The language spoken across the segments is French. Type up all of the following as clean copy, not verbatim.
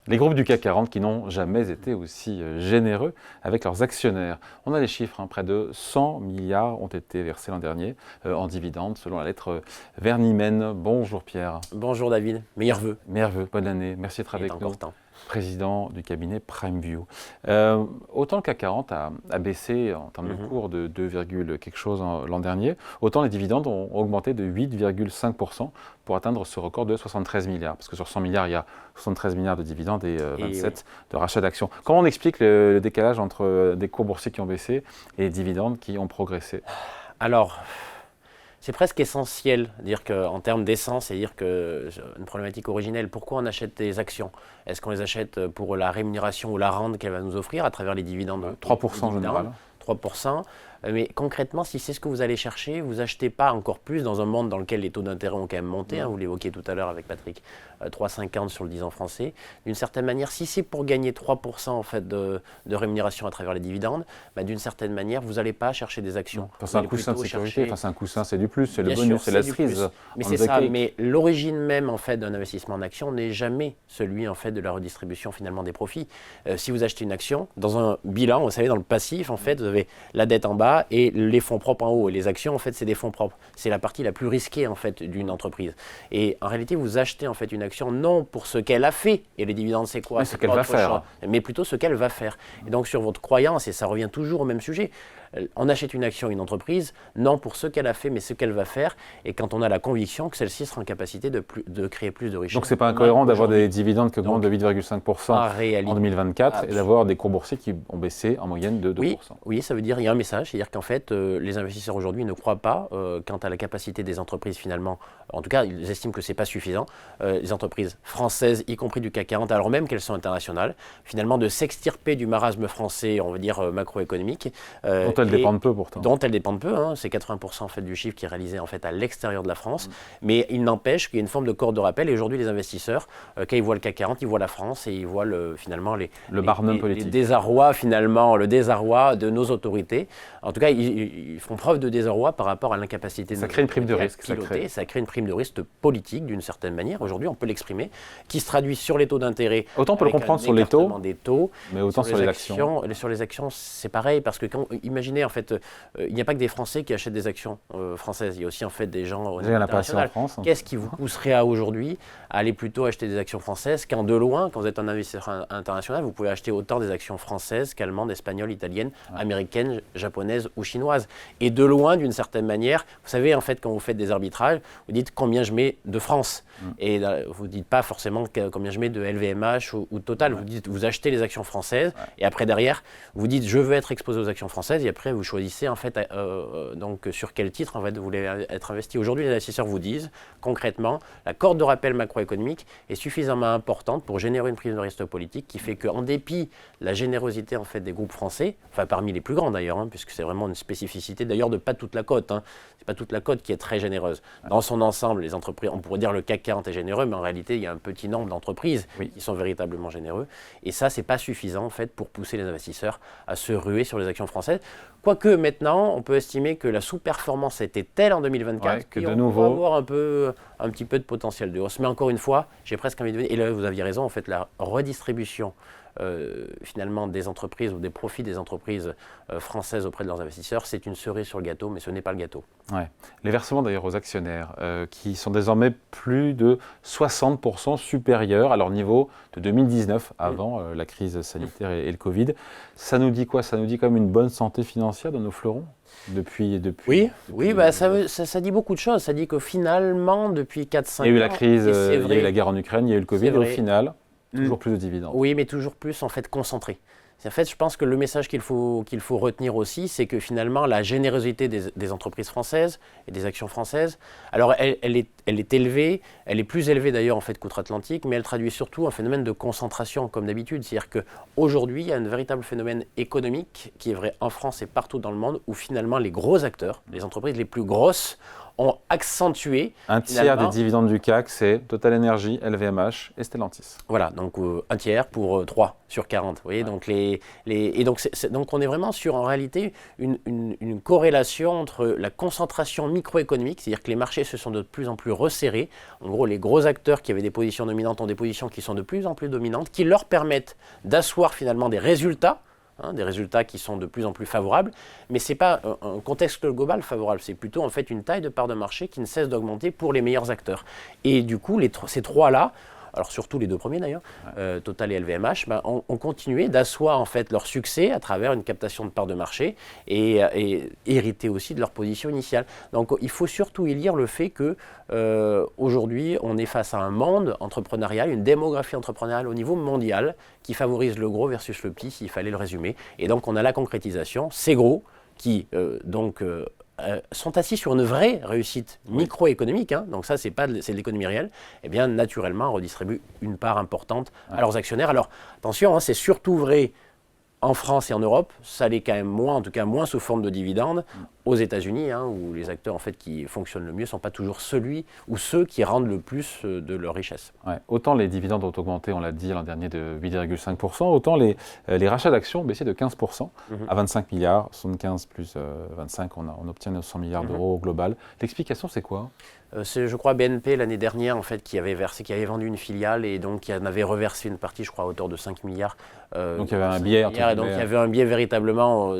Les groupes du CAC 40 qui n'ont jamais été aussi généreux avec leurs actionnaires. On a les chiffres, près de 100 milliards ont été versés l'an dernier en dividendes, selon la lettre Vernimmen. Bonjour Pierre. Bonjour David, meilleurs vœux. Meilleurs vœux, bonne année, merci d'être avec nous. Temps. Président du cabinet PrimeView. Autant le CAC 40 a baissé en termes de cours de 2, quelque chose l'an dernier, autant les dividendes ont augmenté de 8,5% pour atteindre ce record de 73 milliards. Parce que sur 100 milliards, il y a 73 milliards de dividendes et 27 de rachat d'actions. Comment on explique le décalage entre des cours boursiers qui ont baissé et les dividendes qui ont progressé? Alors, c'est presque essentiel de dire qu'en termes d'essence, c'est-à-dire qu'une problématique originelle, pourquoi on achète des actions? Est-ce qu'on les achète pour la rémunération ou la rente qu'elle va nous offrir à travers les dividendes? 3% en général. 3%. Mais concrètement, si c'est ce que vous allez chercher, vous n'achetez pas encore plus dans un monde dans lequel les taux d'intérêt ont quand même monté, vous l'évoquiez tout à l'heure avec Patrick, 3,50 sur le 10 ans français. D'une certaine manière, si c'est pour gagner 3% en fait de rémunération à travers les dividendes, d'une certaine manière, vous n'allez pas chercher des actions. Enfin, c'est un coussin de sécurité, c'est un coussin, c'est du plus, c'est le bonus, c'est la cerise. Mais c'est ça, mais l'origine même en fait d'un investissement en action n'est jamais celui en fait de la redistribution finalement des profits. Si vous achetez une action, dans un bilan, vous savez, dans le passif, en fait, vous avez la dette en bas et les fonds propres en haut. Et les actions, en fait, c'est des fonds propres. C'est la partie la plus risquée, en fait, d'une entreprise. Et en réalité, vous achetez, en fait, une action non pour ce qu'elle a fait. Et les dividendes, c'est quoi? Mais ce qu'elle va faire. Mais plutôt ce qu'elle va faire. Et donc, sur votre croyance, et ça revient toujours au même sujet, on achète une action, une entreprise, non pour ce qu'elle a fait, mais ce qu'elle va faire. Et quand on a la conviction que celle-ci sera en capacité de créer plus de richesse. Donc, ce n'est pas incohérent d'avoir des dividendes qui augmentent de 8,5% en 2024 et d'avoir des cours boursiers qui ont baissé en moyenne de 2%. Oui, ça veut dire, il y a un message, c'est-à-dire qu'en fait, les investisseurs aujourd'hui ne croient pas quant à la capacité des entreprises finalement, en tout cas, ils estiment que ce n'est pas suffisant, les entreprises françaises, y compris du CAC 40, alors même qu'elles sont internationales, finalement de s'extirper du marasme français, on va dire macroéconomique. Dont elles dépendent peu pourtant. Dont elles dépendent peu, c'est 80% en fait, du chiffre qui est réalisé en fait, à l'extérieur de la France, mais il n'empêche qu'il y a une forme de corde de rappel, et aujourd'hui les investisseurs, quand ils voient le CAC 40, ils voient la France et ils voient finalement le désarroi finalement, le désarroi de nos autorités. En tout cas, ils font preuve de désarroi par rapport à l'incapacité de... Ça crée une prime de risque. Ça crée une prime de risque politique d'une certaine manière. Aujourd'hui, on peut l'exprimer, qui se traduit sur les taux d'intérêt. Autant on peut le comprendre sur les taux, mais autant sur les actions. Sur les actions, c'est pareil, parce que imaginez, en fait, il n'y a pas que des Français qui achètent des actions françaises. Il y a aussi en fait des gens au niveau international. Qu'est-ce qui vous pousserait aujourd'hui à aller plutôt acheter des actions françaises quand de loin, quand vous êtes un investisseur international, vous pouvez acheter autant des actions françaises qu'allemandes, espagnoles, italiennes, américaines, japonaises ou chinoises. Et de loin, d'une certaine manière, vous savez, en fait, quand vous faites des arbitrages, vous dites combien je mets de France. Et vous ne dites pas forcément combien je mets de LVMH ou Total. Vous achetez les actions françaises et après, derrière, vous dites je veux être exposé aux actions françaises et après, vous choisissez en fait donc, sur quel titre en fait, vous voulez être investi. Aujourd'hui, les investisseurs vous disent concrètement, la corde de rappel macroéconomique est suffisamment importante pour générer une prise de risque politique qui fait qu'en dépit de la générosité en fait, des groupes français, enfin parmi les plus grands d'ailleurs, puisque c'est vraiment une spécificité d'ailleurs de pas toute la cote, c'est pas toute la cote qui est très généreuse. Dans son ensemble, les entreprises, on pourrait dire le CAC 40 est généreux, mais en réalité, il y a un petit nombre d'entreprises qui sont véritablement généreux. Et ça, c'est pas suffisant en fait pour pousser les investisseurs à se ruer sur les actions françaises. Quoique maintenant, on peut estimer que la sous-performance était telle en 2024 que de nouveau, on va avoir un petit peu de potentiel de hausse. Mais encore une fois, j'ai presque envie de dire, et là vous aviez raison, en fait, la redistribution finalement des entreprises ou des profits des entreprises françaises auprès de leurs investisseurs, c'est une cerise sur le gâteau, mais ce n'est pas le gâteau. Ouais. Les versements d'ailleurs aux actionnaires qui sont désormais plus de 60% supérieurs à leur niveau de 2019, avant la crise sanitaire et le Covid. Ça nous dit quoi? Ça nous dit quand même une bonne santé financière de nos fleurons depuis ça dit beaucoup de choses. Ça dit que finalement, depuis 4-5 ans... Il y a eu la crise, il y a eu la guerre en Ukraine, il y a eu le Covid, et au final... Toujours plus de dividendes. Oui, mais toujours plus en fait concentré. En fait, je pense que le message qu'il faut retenir aussi, c'est que finalement, la générosité des entreprises françaises et des actions françaises, alors elle est élevée, elle est plus élevée d'ailleurs en fait qu'outre-Atlantique, mais elle traduit surtout un phénomène de concentration comme d'habitude. C'est-à-dire qu'aujourd'hui, il y a un véritable phénomène économique qui est vrai en France et partout dans le monde, où finalement les gros acteurs, les entreprises les plus grosses, ont accentué. Un tiers des dividendes du CAC, c'est Total Energy, LVMH et Stellantis. Voilà, donc un tiers pour 3 sur 40. Vous voyez, donc, donc on est vraiment sur en réalité une corrélation entre la concentration microéconomique, c'est-à-dire que les marchés se sont de plus en plus resserrés. En gros, les gros acteurs qui avaient des positions dominantes ont des positions qui sont de plus en plus dominantes, qui leur permettent d'asseoir finalement des résultats qui sont de plus en plus favorables, mais ce n'est pas un contexte global favorable, c'est plutôt en fait une taille de part de marché qui ne cesse d'augmenter pour les meilleurs acteurs. Et du coup, ces trois-là, alors surtout les deux premiers d'ailleurs, Total et LVMH, ont continué d'asseoir en fait leur succès à travers une captation de parts de marché et hériter aussi de leur position initiale. Donc il faut surtout y lire le fait que aujourd'hui on est face à un monde entrepreneurial, une démographie entrepreneuriale au niveau mondial qui favorise le gros versus le petit, s'il fallait le résumer. Et donc on a la concrétisation, ces gros qui sont assis sur une vraie réussite microéconomique, donc ça c'est de l'économie réelle, et bien naturellement redistribuent une part importante à leurs actionnaires. Alors attention, c'est surtout vrai en France et en Europe, ça l'est quand même moins, en tout cas moins sous forme de dividendes. Aux États-Unis, où les acteurs en fait qui fonctionnent le mieux ne sont pas toujours ceux qui rendent le plus de leur richesse. Ouais. Autant les dividendes ont augmenté, on l'a dit l'an dernier, de 8,5%, autant les rachats d'actions ont baissé de 15% à 25 milliards, 75 plus 25, on obtient 900 milliards d'euros au global. L'explication, c'est quoi ? C'est, je crois, BNP l'année dernière en fait qui avait vendu une filiale et donc qui en avait reversé une partie, je crois, à hauteur de 5 milliards. Donc il y avait un biais. Et donc il y avait un biais véritablement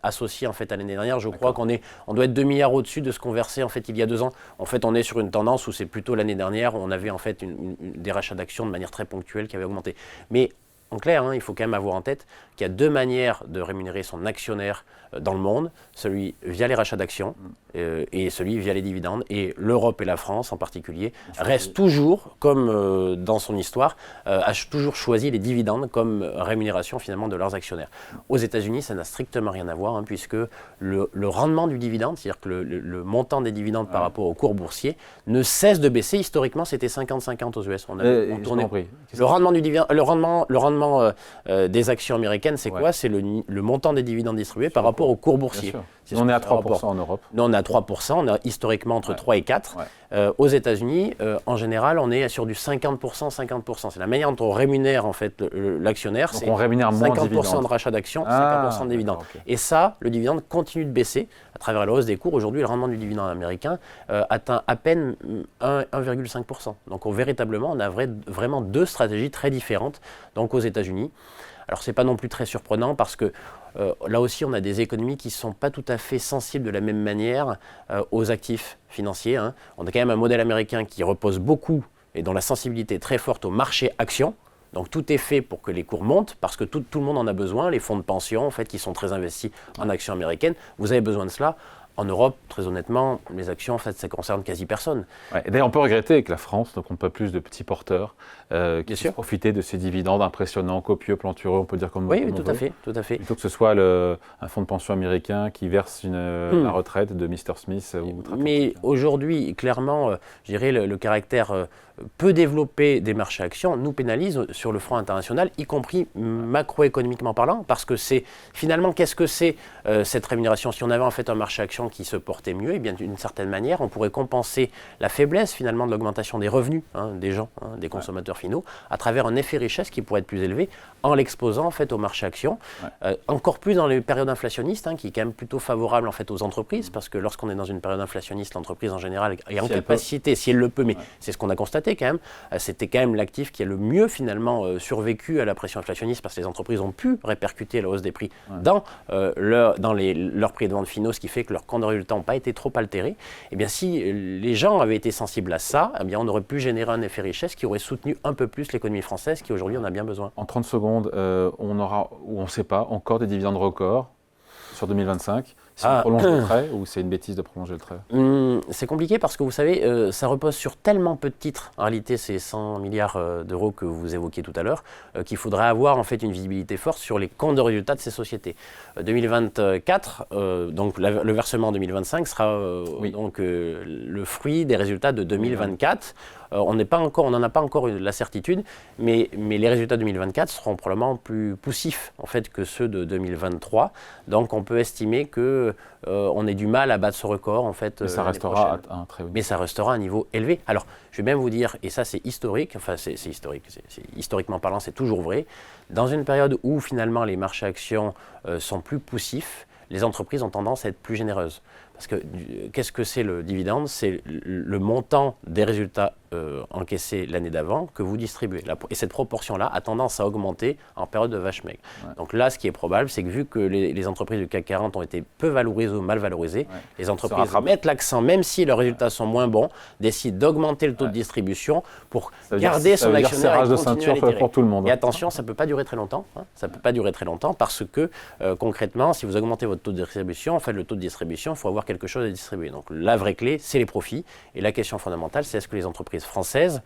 associé en fait à l'année dernière. Je crois qu'on doit être 2 milliards au-dessus de ce qu'on versait en fait il y a 2 ans. En fait, on est sur une tendance où c'est plutôt l'année dernière où on avait en fait des rachats d'actions de manière très ponctuelle qui avaient augmenté. Mais en clair, il faut quand même avoir en tête qu'il y a 2 manières de rémunérer son actionnaire dans le monde, celui via les rachats d'actions et celui via les dividendes. Et l'Europe et la France en particulier restent toujours, comme dans son histoire, a toujours choisi les dividendes comme rémunération finalement de leurs actionnaires. Aux États-Unis, ça n'a strictement rien à voir, puisque le rendement du dividende, c'est-à-dire que le montant des dividendes par rapport au cours boursier, ne cesse de baisser. Historiquement, c'était 50-50 aux US. On tournait. Le rendement du dividende, le rendement des actions américaines, c'est quoi ? C'est le montant des dividendes distribués par rapport au cours boursier. On est à 3% en Europe. Nous, on est à 3%, on est historiquement entre 3 et 4. Aux États-Unis, en général, on est sur du 50%. C'est la manière dont on rémunère en fait l'actionnaire. Donc on rémunère moins 50% de rachat d'actions, 50% de dividendes. Okay. Et ça, le dividende continue de baisser à travers la hausse des cours. Aujourd'hui, le rendement du dividende américain atteint à peine 1,5%. Donc véritablement, on a vraiment 2 stratégies très différentes donc, aux États-Unis. Alors, ce n'est pas non plus très surprenant parce que là aussi, on a des économies qui ne sont pas tout à fait sensibles de la même manière aux actifs financiers. On a quand même un modèle américain qui repose beaucoup et dont la sensibilité est très forte au marché actions. Donc tout est fait pour que les cours montent parce que tout le monde en a besoin. Les fonds de pension, en fait, qui sont très investis en actions américaines, vous avez besoin de cela. En Europe, très honnêtement, les actions, en fait, ça concerne quasi personne. Ouais, et d'ailleurs, on peut regretter que la France ne compte pas plus de petits porteurs qui puissent profiter de ces dividendes impressionnants, copieux, plantureux, on peut dire comme oui, tout à fait. Plutôt que ce soit un fonds de pension américain qui verse la retraite de Mr. Smith. Mais aujourd'hui, clairement, je dirais le caractère peu développé des marchés actions nous pénalise sur le front international, y compris macroéconomiquement parlant, parce que c'est finalement, qu'est-ce que c'est cette rémunération ? Si on avait en fait un marché actions qui se portait mieux, et bien d'une certaine manière, on pourrait compenser la faiblesse finalement de l'augmentation des revenus des gens, des consommateurs finaux, à travers un effet richesse qui pourrait être plus élevé en l'exposant en fait au marché actions. Encore plus dans les périodes inflationnistes, qui est quand même plutôt favorable en fait aux entreprises, parce que lorsqu'on est dans une période inflationniste, l'entreprise en général est en capacité, si elle le peut, mais c'est ce qu'on a constaté quand même, c'était quand même l'actif qui a le mieux finalement survécu à la pression inflationniste, parce que les entreprises ont pu répercuter la hausse des prix dans leurs prix de vente finaux, ce qui fait que leurs comptes de résultats n'ont pas été trop altérés. Et bien si les gens avaient été sensibles à ça, eh bien on aurait pu générer un effet richesse qui aurait soutenu un peu plus l'économie française, qui aujourd'hui en a bien besoin. En 30 secondes, on aura, ou on ne sait pas, encore des dividendes records sur 2025. Si on prolonge le trait, ou c'est une bêtise de prolonger le trait ? C'est compliqué parce que vous savez, ça repose sur tellement peu de titres, en réalité ces 100 milliards d'euros que vous évoquiez tout à l'heure, qu'il faudrait avoir en fait une visibilité forte sur les comptes de résultats de ces sociétés. 2024, donc le versement en 2025 sera donc le fruit des résultats de 2024. on n'en a pas encore la certitude, mais les résultats 2024 seront probablement plus poussifs en fait que ceux de 2023. Donc on peut estimer que on ait du mal à battre ce record en fait. Mais ça restera à un très haut niveau. Mais ça restera à un niveau élevé. Alors je vais même vous dire, et ça c'est historique, enfin c'est historique, historiquement parlant c'est toujours vrai, dans une période où finalement les marchés actions sont plus poussifs, les entreprises ont tendance à être plus généreuses. Parce que qu'est-ce que c'est le dividende? C'est le montant des résultats encaissés l'année d'avant que vous distribuez. Et cette proportion-là a tendance à augmenter en période de vache maigre. Ouais. Donc là, ce qui est probable, c'est que vu que les entreprises du CAC 40 ont été peu valorisées ou mal valorisées, les entreprises mettent l'accent, même si leurs résultats sont moins bons, décident d'augmenter le taux de distribution pour garder son actionnaire et continuer à l'étirer. Pour tout le monde. Et attention, ça ne peut pas durer très longtemps. Ça ne peut pas durer très longtemps parce que concrètement, si vous augmentez votre taux de distribution, en fait, le taux de distribution, il faut avoir quelque chose à distribuer. Donc la vraie clé, c'est les profits. Et la question fondamentale, c'est est-ce que les entreprises françaises,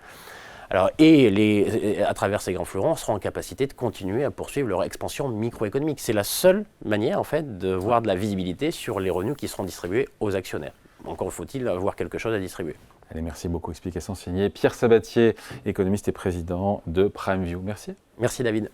à travers ces grands fleurons, seront en capacité de continuer à poursuivre leur expansion microéconomique. C'est la seule manière, en fait, de voir de la visibilité sur les revenus qui seront distribués aux actionnaires. Encore faut-il avoir quelque chose à distribuer. Allez, merci beaucoup. Explication signée Pierre Sabatier, économiste et président de PrimeView. Merci. Merci David.